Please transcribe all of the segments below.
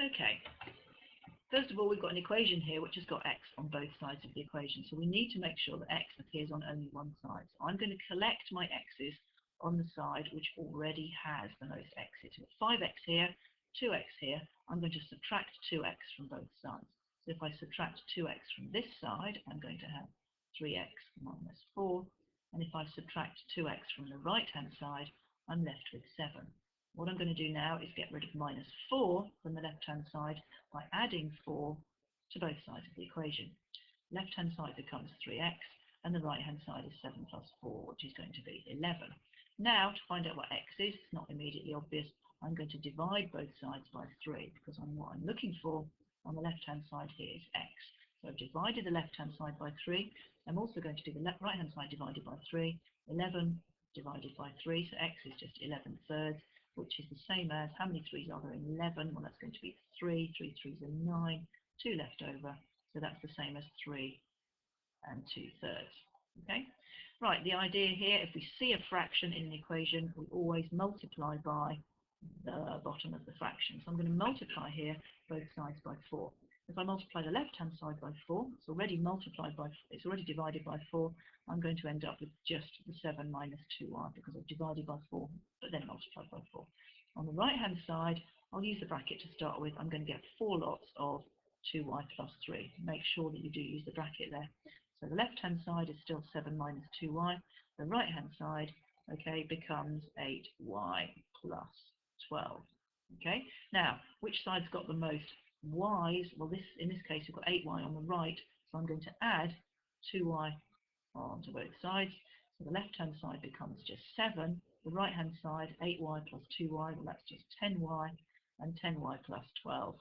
Okay. First of all, we've got an equation here which has got x on both sides of the equation. So we need to make sure that x appears on only one side. So I'm going to collect my x's on the side which already has the most x's. We've got 5x here, 2x here. I'm going to subtract 2x from both sides. So if I subtract 2x from this side, I'm going to have 3x minus 4. And if I subtract 2x from the right-hand side, I'm left with 7. What I'm going to do now is get rid of minus 4 from the left-hand side by adding 4 to both sides of the equation. Left-hand side becomes 3x, and the right-hand side is 7 plus 4, which is going to be 11. Now, to find out what x is, it's not immediately obvious. I'm going to divide both sides by 3, because what I'm looking for on the left-hand side here is x. So I've divided the left-hand side by 3. I'm also going to do the right-hand side divided by 3. 11 divided by 3, so x is just 11 thirds, which is the same as, how many 3's are there in 11? Well, that's going to be 3. 3 3's are 9. 2 left over, so that's the same as 3 and 2 thirds. Okay? Right, the idea here, if we see a fraction in the equation, we always multiply by the bottom of the fraction. So I'm going to multiply here both sides by 4. If I multiply the left-hand side by 4, it's already divided by 4. I'm going to end up with just the 7 minus 2y because I've divided by 4, but then multiplied by 4. On the right-hand side, I'll use the bracket to start with. I'm going to get 4 lots of 2y plus 3. Make sure that you do use the bracket there. So the left-hand side is still 7 minus 2y. The right-hand side, okay, becomes 8y plus 12. Okay. Now, which side's got the most y's? Well, in this case, we've got 8y on the right, so I'm going to add 2y onto both sides. So the left-hand side becomes just 7. The right-hand side, 8y plus 2y, well, that's just 10y, and 10y plus 12.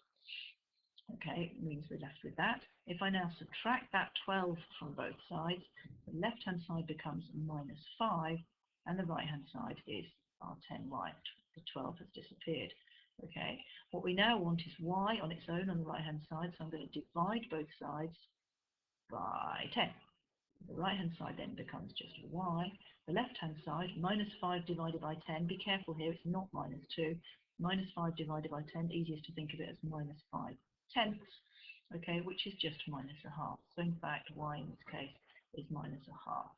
Okay, it means we're left with that. If I now subtract that 12 from both sides, the left-hand side becomes minus 5, and the right-hand side is our 10y. The 12 has disappeared. Okay, what we now want is y on its own on the right-hand side, so I'm going to divide both sides by 10. The right-hand side then becomes just y. The left-hand side, minus 5 divided by 10. Be careful here, it's not minus 2. Minus 5 divided by 10, easiest to think of it as minus 5 tenths, okay, which is just minus a half. So in fact, y in this case is minus a half.